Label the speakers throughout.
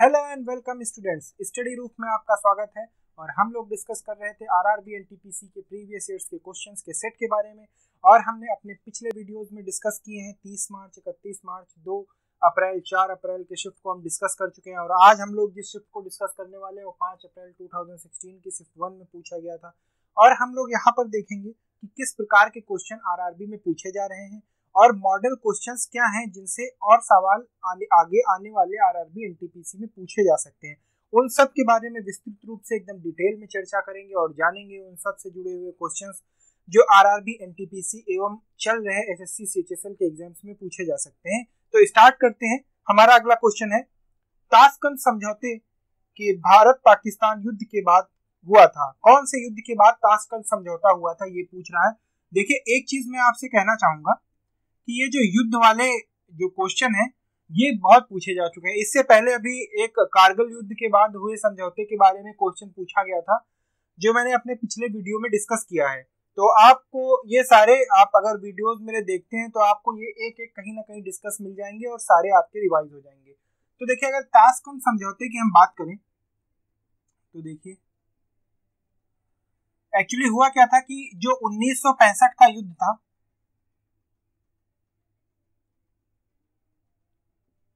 Speaker 1: Hello and welcome students, study roof में आपका स्वागत है। और हम लोग डिस्कस कर रहे थे आरआरबी एनटीपीसी के प्रीवियस ईयर्स के क्वेश्चंस के सेट के बारे में। और हमने अपने पिछले वीडियोस में डिस्कस किए हैं 30 मार्च, 31 मार्च, 2 अप्रैल, 4 अप्रैल के शिफ्ट को हम डिस्कस कर चुके हैं। और आज हम लोग जिस शिफ्ट को डिस्कस करने वाले हैं वो 5 अप्रैल 2016 की शिफ्ट 1 में पूछा गया था। और हम लोग यहाँ पर देखेंगे कि किस प्रकार के क्वेश्चन आरआरबी में पूछे जा रहे हैं और मॉडल क्वेश्चंस क्या हैं जिनसे और सवाल आगे आने वाले आरआरबी एनटीपीसी में पूछे जा सकते हैं। उन सब के बारे में विस्तृत रूप से एकदम डिटेल में चर्चा करेंगे और जानेंगे उन सब से जुड़े हुए क्वेश्चंस जो आरआरबी एनटीपीसी एवं चल रहे एसएससी सीएचएसएल के एग्जाम्स में पूछे जा सकते हैं। तो स्टार्ट करते हैं। हमारा अगला क्वेश्चन है, ताशकंद समझौते के भारत पाकिस्तान युद्ध के बाद हुआ था। कौन से युद्ध के बाद ताशकंद समझौता हुआ था, ये पूछ रहा है। देखिए, एक चीज मैं आपसे कहना चाहूंगा कि ये जो युद्ध वाले जो क्वेश्चन है ये बहुत पूछे जा चुके हैं। इससे पहले अभी एक कारगिल युद्ध के बाद हुए समझौते के बारे में क्वेश्चन पूछा गया था, जो मैंने अपने पिछले वीडियो में डिस्कस किया है। तो आपको ये सारे, आप अगर वीडियोस मेरे देखते हैं तो आपको ये एक एक कहीं ना कहीं डिस्कस मिल जाएंगे और सारे आपके रिवाइज हो जाएंगे। तो देखिए, अगर ताशकंद समझौते की हम बात करें तो देखिए एक्चुअली हुआ क्या था कि जो 1965 का युद्ध था,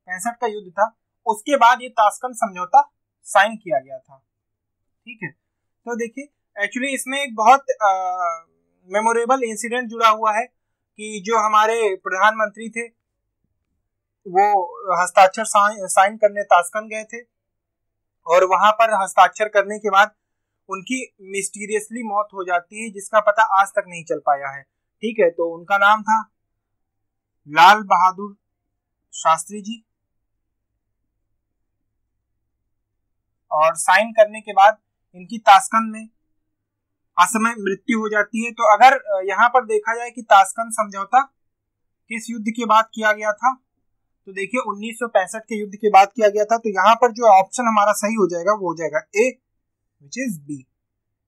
Speaker 1: 65 का युद्ध था, उसके बाद ये ताशकंद समझौता साइन किया गया था। ठीक है, तो देखिए एक्चुअली इसमें एक बहुत मेमोरेबल इंसिडेंट जुड़ा हुआ है कि जो हमारे प्रधानमंत्री थे वो हस्ताक्षर साइन करने ताशकंद गए थे और वहां पर हस्ताक्षर करने के बाद उनकी मिस्टीरियसली मौत हो जाती है, जिसका पता आज तक नहीं चल पाया है। ठीक है, तो उनका नाम था लाल बहादुर शास्त्री जी। और साइन करने के बाद इनकी ताशकंद में असमय मृत्यु हो जाती है। तो अगर यहाँ पर देखा जाए कि ताशकंद समझौता किस युद्ध के बाद किया गया था, तो देखिए 1965 के युद्ध के बाद किया गया था। तो यहाँ पर जो ऑप्शन हमारा सही हो जाएगा वो हो जाएगा ए, विच इज बी।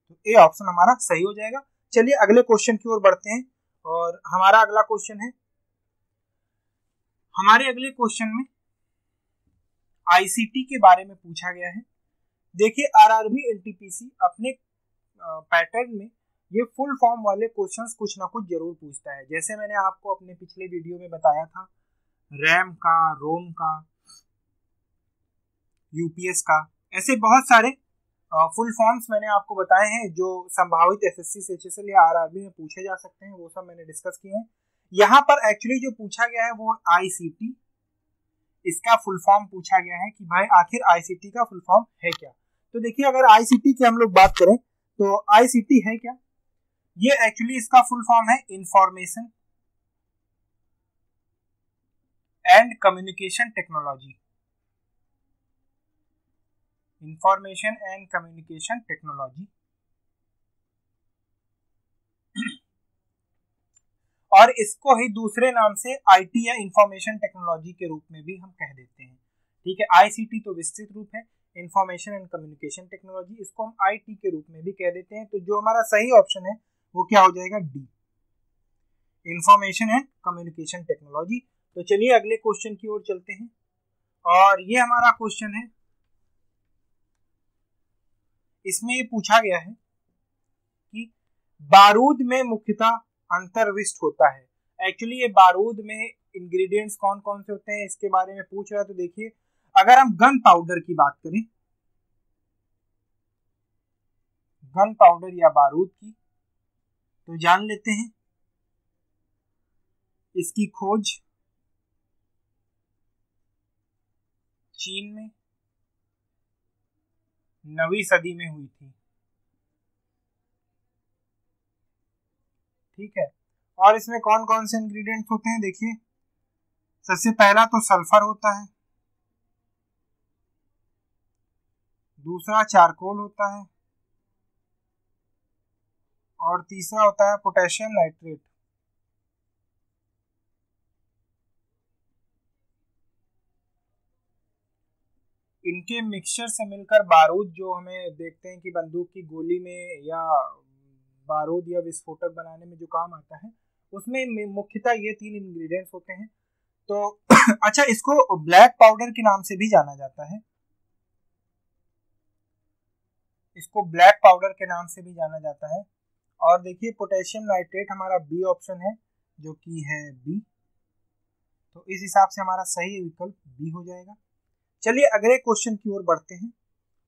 Speaker 1: तो ए ऑप्शन हमारा सही हो जाएगा। चलिए अगले क्वेश्चन की ओर बढ़ते हैं। और हमारा अगला क्वेश्चन है, हमारे अगले क्वेश्चन में आईसीटी के बारे में पूछा गया है। देखिए, आरआरबी एनटीपीसी अपने पैटर्न में ये फुल फॉर्म वाले क्वेश्चंस कुछ ना कुछ जरूर पूछता है। जैसे मैंने आपको अपने पिछले वीडियो में बताया था, रैम का, रोम का, यूपीएस का, ऐसे बहुत सारे फुल फॉर्म्स मैंने आपको बताए हैं जो संभावित एसएससी सीएचएसएल या आरआरबी में पूछे जा सकते हैं। वो सब मैंने डिस्कस किए हैं। यहाँ पर एक्चुअली जो पूछा गया है वो आईसीटी, इसका फुल फॉर्म पूछा गया है कि भाई आखिर आईसीटी का फुल फॉर्म है क्या। तो देखिए, अगर आईसीटी की हम लोग बात करें तो आईसीटी है क्या, ये एक्चुअली इसका फुल फॉर्म है information and communication technology. Information and communication technology. और इसको ही दूसरे नाम से आईटी या इंफॉर्मेशन टेक्नोलॉजी के रूप में भी हम कह देते हैं। ठीक है, आईसीटी तो विस्तृत रूप है, इंफॉर्मेशन एंड कम्युनिकेशन टेक्नोलॉजी इसको हम आईटी के रूप में भी कह देते हैं। तो जो हमारा सही ऑप्शन है वो क्या हो जाएगा, D, information and communication technology. तो चलिए अगले क्वेश्चन की ओर चलते हैं। और ये हमारा क्वेश्चन है, इसमें ये पूछा गया है कि बारूद में मुख्यतः अंतर्विष्ट होता है। एक्चुअली ये बारूद में इंग्रेडिएंट्स कौन कौन से होते हैं इसके बारे में पूछ रहा है। तो देखिए, अगर हम गन पाउडर की बात करें, गन पाउडर या बारूद की, तो जान लेते हैं इसकी खोज चीन में 9वीं सदी में हुई थी। ठीक है, और इसमें कौन कौन से इंग्रेडिएंट्स होते हैं, देखिए सबसे पहला तो सल्फर होता है, दूसरा चारकोल होता है और तीसरा होता है पोटेशियम नाइट्रेट। इनके मिक्सचर से मिलकर बारूद, जो हमें देखते हैं कि बंदूक की गोली में या बारूद या विस्फोटक बनाने में जो काम आता है, उसमें मुख्यतः ये 3 इंग्रेडिएंट्स होते हैं। तो अच्छा, इसको ब्लैक पाउडर के नाम से भी जाना जाता है। इसको ब्लैक पाउडर के नाम से भी जाना जाता है। और देखिए पोटेशियम नाइट्रेट हमारा बी ऑप्शन है, जो कि है बी। तो इस हिसाब से हमारा सही विकल्प बी हो जाएगा। चलिए अगले क्वेश्चन की ओर बढ़ते हैं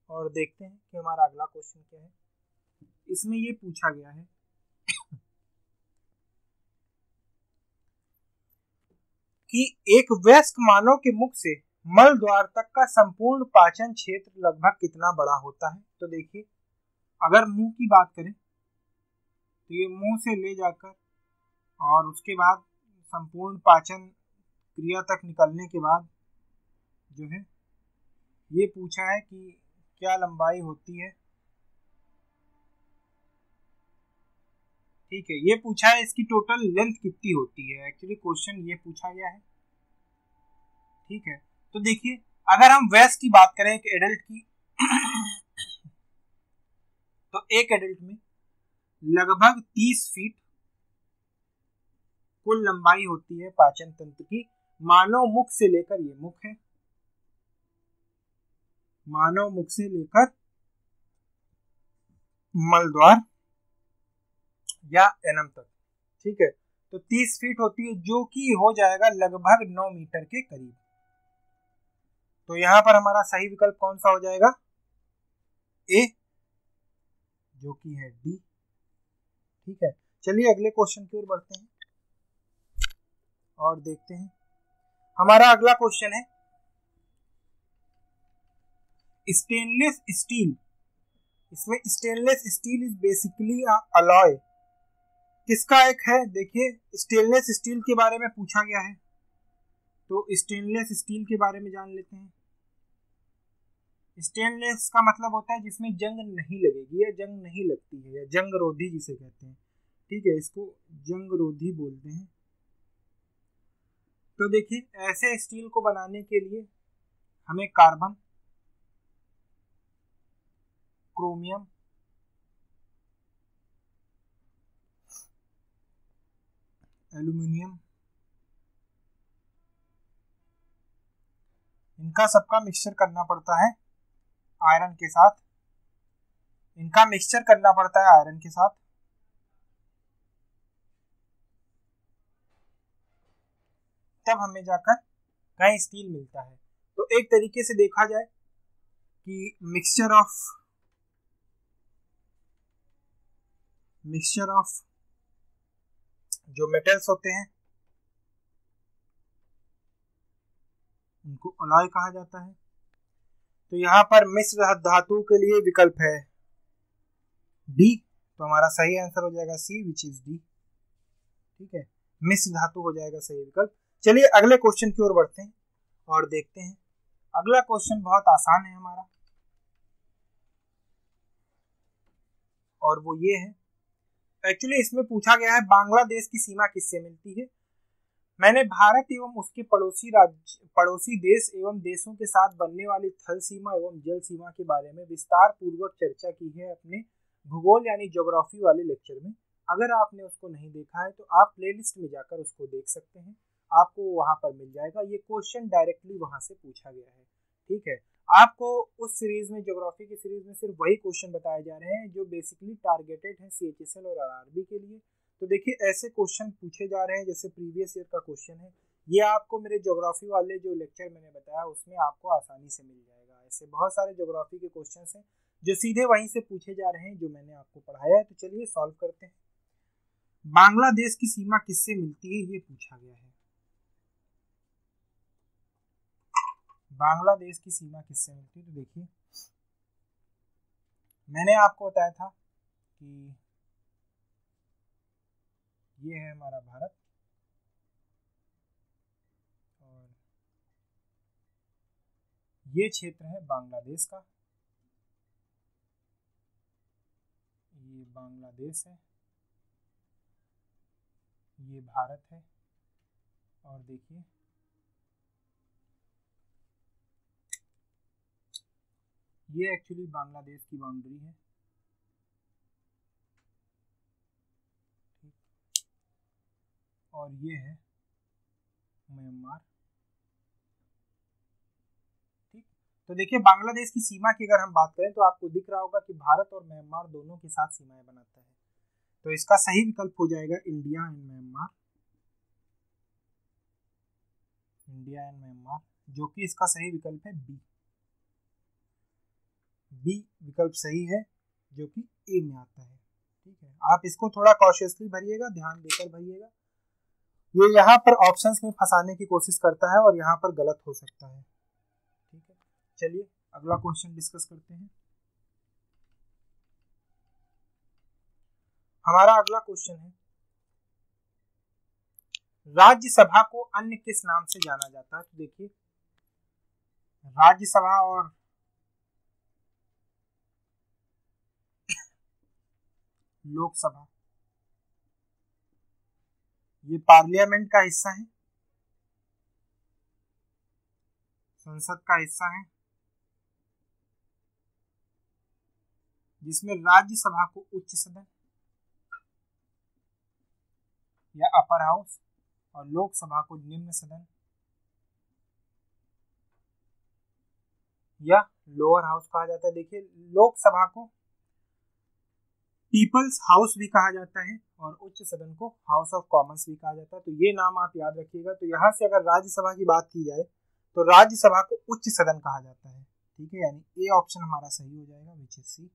Speaker 1: और देखते हैं कि हमारा अगला क्वेश्चन क्या है। इसमें ये पूछा गया है कि एक वयस्क मानव के मुख से मल द्वार तक का संपूर्ण पाचन क्षेत्र लगभग कितना बड़ा होता है। तो देखिए अगर मुंह की बात करें तो ये मुंह से ले जाकर और उसके बाद संपूर्ण पाचन क्रिया तक निकलने के बाद जो है ये पूछा है कि क्या लंबाई होती है। ठीक है, ये पूछा है इसकी टोटल लेंथ कितनी होती है। एक्चुअली क्वेश्चन ये पूछा गया है। ठीक है, तो देखिए अगर हम वयस्क की बात करें एक एडल्ट की तो एक एडल्ट में लगभग 30 फीट कुल लंबाई होती है पाचन तंत्र की। मानव मुख से लेकर, ये मुख है, मानव मुख से लेकर मलद्वार या एनम तक। ठीक है, तो 30 फीट होती है, जो कि हो जाएगा लगभग 9 मीटर के करीब। तो यहां पर हमारा सही विकल्प कौन सा हो जाएगा, ए, जो कि है डी। ठीक है, चलिए अगले क्वेश्चन की ओर बढ़ते हैं और देखते हैं। हमारा अगला क्वेश्चन है स्टेनलेस स्टील। इसमें stainless steel is basically alloy किसका एक है। देखिए स्टेनलेस स्टील के बारे में पूछा गया है, तो स्टेनलेस स्टील के बारे में जान लेते हैं। स्टेनलेस का मतलब होता है जिसमें जंग नहीं लगेगी या जंग नहीं लगती है, या जंग रोधी जिसे कहते हैं। ठीक है, इसको जंग रोधी बोलते हैं। तो देखिए ऐसे स्टील को बनाने के लिए हमें कार्बन, क्रोमियम, एल्यूमिनियम, इनका सबका मिक्सचर करना पड़ता है आयरन के साथ। इनका मिक्सचर करना पड़ता है आयरन के साथ। तब हमें जाकर कहीं स्टील मिलता है। तो एक तरीके से देखा जाए कि मिक्सचर ऑफ जो मेटल्स होते हैं उनको अलॉय कहा जाता है। तो यहाँ पर मिश्र धातु के लिए विकल्प है डी, तो हमारा सही आंसर हो जाएगा सी, विच इज डी। ठीक है, मिश्र धातु हो जाएगा सही विकल्प। चलिए अगले क्वेश्चन की ओर बढ़ते हैं और देखते हैं। अगला क्वेश्चन बहुत आसान है हमारा, और वो ये है, एक्चुअली इसमें पूछा गया है बांग्लादेश की सीमा किससे मिलती है। मैंने भारत एवं उसके पड़ोसी देश एवं देशों के साथ बनने वाली थल सीमा एवं जल सीमा के बारे में विस्तार पूर्वक चर्चा की है अपने भूगोल यानी ज्योग्राफी वाले लेक्चर में। अगर आपने उसको नहीं देखा है तो आप प्लेलिस्ट में जाकर उसको देख सकते हैं, आपको वहां पर मिल जाएगा। ये क्वेश्चन डायरेक्टली वहां से पूछा गया है। ठीक है, आपको उस सीरीज में, ज्योग्राफी की सीरीज में सिर्फ वही क्वेश्चन बताए जा रहे हैं जो बेसिकली टारगेटेड है CHSL और RRB के लिए। तो देखिए ऐसे क्वेश्चन पूछे जा रहे हैं जैसे प्रीवियस ईयर का क्वेश्चन है, ये आपको मेरे ज्योग्राफी वाले जो लेक्चर मैंने बताया उसमें आपको आसानी से मिल जाएगा। ऐसे बहुत सारे ज्योग्राफी के क्वेश्चन हैं जो सीधे वहीं से पूछे जा रहे हैं जो मैंने आपको पढ़ाया है। तो चलिए सॉल्व करते हैं। बांग्लादेश की सीमा किससे मिलती है, ये पूछा गया है। बांग्लादेश की सीमा किससे मिलती है, तो देखिए मैंने आपको बताया था कि ये है हमारा भारत और ये क्षेत्र है बांग्लादेश का। ये बांग्लादेश है, ये भारत है, और देखिए ये एक्चुअली बांग्लादेश की बाउंड्री है। और ये है म्यांमार। ठीक, तो देखिए बांग्लादेश की सीमा की अगर हम बात करें तो आपको दिख रहा होगा कि भारत और म्यांमार दोनों के साथ सीमाएं बनाता है, तो इसका सही विकल्प हो जाएगा India and Myanmar, India and Myanmar, जो कि इसका सही विकल्प है बी। बी विकल्प सही है जो कि ए में आता है। ठीक है, आप इसको थोड़ा कॉशियसली भरिएगा, ध्यान देकर भरिएगा, ये यहाँ पर ऑप्शंस में फंसाने की कोशिश करता है और यहाँ पर गलत हो सकता है। ठीक है, चलिए अगला क्वेश्चन डिस्कस करते हैं। हमारा अगला क्वेश्चन है, राज्यसभा को अन्य किस नाम से जाना जाता है? तो देखिए राज्यसभा और लोकसभा ये पार्लियामेंट का हिस्सा है, संसद का हिस्सा है, जिसमें राज्यसभा को उच्च सदन या अपर हाउस और लोकसभा को निम्न सदन या लोअर हाउस कहा जाता है। देखिए लोकसभा को पीपल्स हाउस भी कहा जाता है और उच्च सदन को हाउस ऑफ कॉमन्स भी कहा जाता है, तो ये नाम आप याद रखिएगा। तो यहाँ से अगर राज्यसभा की बात की जाए तो राज्यसभा को उच्च सदन कहा जाता है। ठीक है, यानी ए ऑप्शन हमारा सही हो जाएगा, विच इज सी।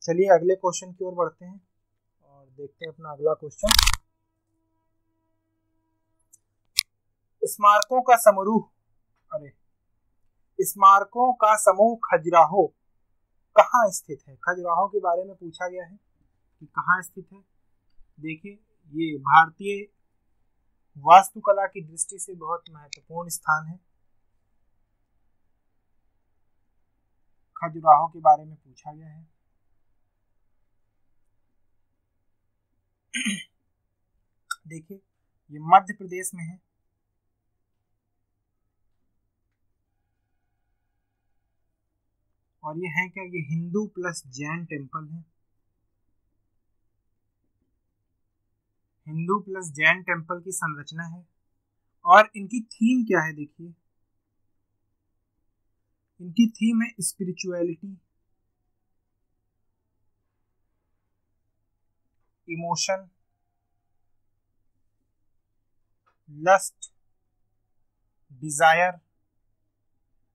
Speaker 1: चलिए अगले क्वेश्चन की ओर बढ़ते हैं और देखते हैं अपना अगला क्वेश्चन। स्मारकों का समूह, स्मारकों का समूह खजुराहो कहाँ स्थित है? खजुराहो के बारे में पूछा गया है कि कहाँ स्थित है। देखिए ये भारतीय वास्तुकला की दृष्टि से बहुत महत्वपूर्ण स्थान है। खजुराहो के बारे में पूछा गया है। देखिए ये मध्य प्रदेश में है। और ये है क्या? ये हिंदू प्लस जैन टेम्पल है। हिंदू प्लस जैन टेम्पल की संरचना है। और इनकी थीम क्या है? देखिए इनकी थीम है spirituality, emotion, lust, desire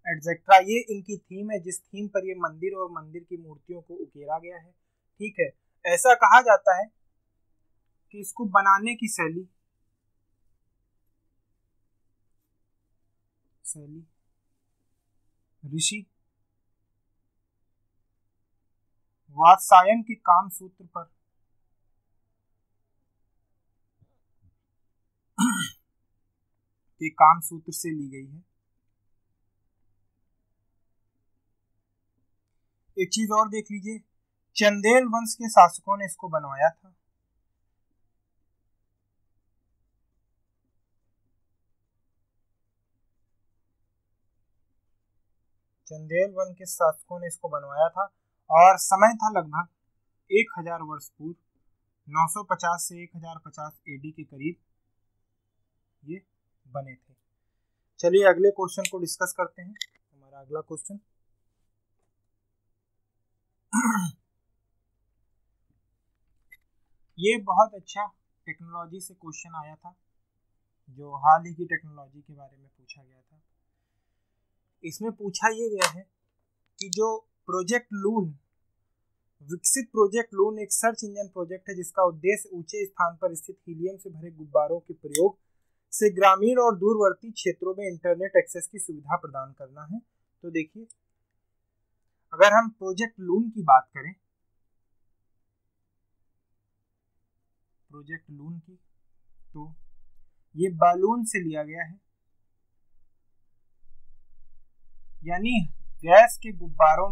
Speaker 1: etcetera. ये इनकी थीम है, जिस थीम पर ये मंदिर और मंदिर की मूर्तियों को उकेरा गया है। ठीक है, ऐसा कहा जाता है कि इसको बनाने की शैली ऋषि वात्स्यायन के काम सूत्र पर के काम सूत्र से ली गई है। एक चीज और देख लीजिए, चंदेल वंश के शासकों ने इसको बनवाया था। चंदेल वंश के शासकों ने इसको बनवाया था और समय था लगभग 1000 वर्ष पूर्व, 950 से 1050 एडी के करीब ये बने थे। चलिए अगले क्वेश्चन को डिस्कस करते हैं। हमारा अगला क्वेश्चन ये बहुत अच्छा टेक्नोलॉजी से क्वेश्चन आया था, जो हाल ही की टेक्नोलॉजी के बारे में पूछा गया था। इसमें पूछा ये गया है कि जो प्रोजेक्ट लून, विकसित प्रोजेक्ट लून एक सर्च इंजन प्रोजेक्ट है जिसका उद्देश्य ऊंचे स्थान पर स्थित हीलियम से भरे गुब्बारों के प्रयोग से ग्रामीण और दूरवर्ती क्षेत्रों में इंटरनेट एक्सेस की सुविधा प्रदान करना है। तो देखिए अगर हम प्रोजेक्ट लून की बात करें, प्रोजेक्ट लून की, तो ये बालून से लिया गया है, यानी गैस के गुब्बारों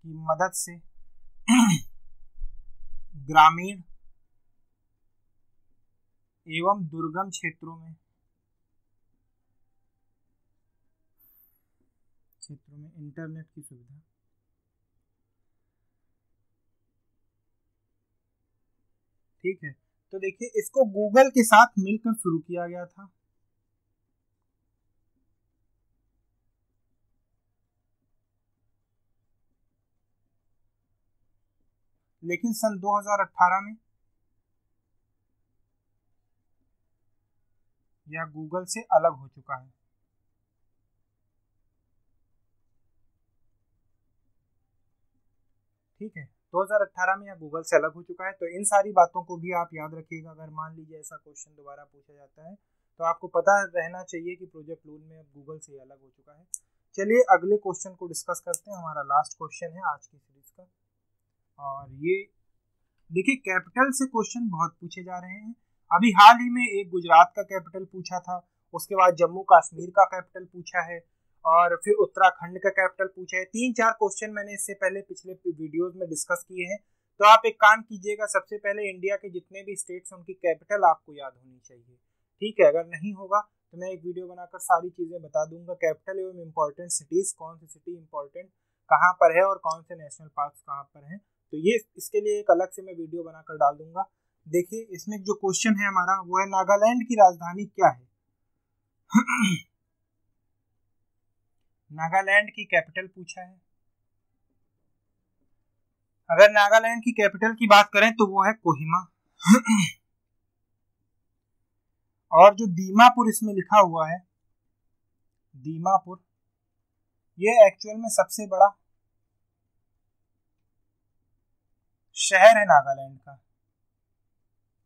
Speaker 1: की मदद से ग्रामीण एवं दुर्गम क्षेत्रों में इंटरनेट की सुविधा। ठीक है, तो देखिए इसको गूगल के साथ मिलकर शुरू किया गया था। लेकिन सन 2018 में यह गूगल से अलग हो चुका है। ठीक है, 2018 में यह गूगल से अलग हो चुका है। तो इन सारी बातों को भी आप याद रखिएगा। अगर मान लीजिए ऐसा क्वेश्चन दोबारा पूछा जाता है तो आपको पता रहना चाहिए कि प्रोजेक्ट लून में अब गूगल से अलग हो चुका है। चलिए अगले क्वेश्चन को डिस्कस करते हैं। हमारा लास्ट क्वेश्चन है आज की सीरीज का, और ये देखिए कैपिटल से क्वेश्चन बहुत पूछे जा रहे हैं। अभी हाल ही में एक गुजरात का कैपिटल पूछा था, उसके बाद जम्मू कश्मीर का कैपिटल पूछा है, और फिर उत्तराखंड का कैपिटल पूछा है। 3-4 क्वेश्चन मैंने इससे पहले पिछले वीडियोस में डिस्कस किए हैं। तो आप एक काम कीजिएगा, सबसे पहले इंडिया के जितने भी स्टेट्स हैं उनकी कैपिटल आपको याद होनी चाहिए। ठीक है, अगर नहीं होगा तो मैं एक वीडियो बनाकर सारी चीजें बता दूंगा, कैपिटल एवं इम्पोर्टेंट सिटीज, कौन सी सिटी इंपॉर्टेंट कहाँ पर है और कौन से नेशनल पार्क कहाँ पर हैं। तो ये इसके लिए एक अलग से मैं वीडियो बनाकर डाल दूंगा। देखिए इसमें जो क्वेश्चन है हमारा वो है नागालैंड की राजधानी क्या है। नागालैंड की कैपिटल पूछा है। अगर नागालैंड की कैपिटल की बात करें तो वो है कोहिमा। और जो दीमापुर इसमें लिखा हुआ है, दीमापुर, ये एक्चुअल में सबसे बड़ा शहर है नागालैंड का।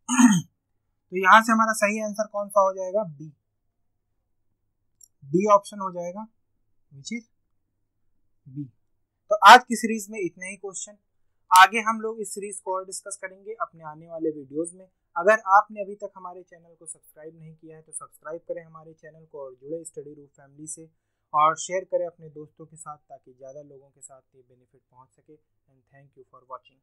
Speaker 1: तो यहां से हमारा सही आंसर कौन सा हो जाएगा, बी। डी ऑप्शन हो जाएगा, विच इज बी। तो आज की सीरीज में इतने ही क्वेश्चन। आगे हम लोग इस सीरीज को और डिस्कस करेंगे अपने आने वाले वीडियोस में। अगर आपने अभी तक हमारे चैनल को सब्सक्राइब नहीं किया है तो सब्सक्राइब करें हमारे चैनल को और जुड़े स्टडी रूफ फैमिली से, और शेयर करें अपने दोस्तों के साथ ताकि ज़्यादा लोगों के साथ ये बेनिफिट पहुंच सके। And thank you for watching.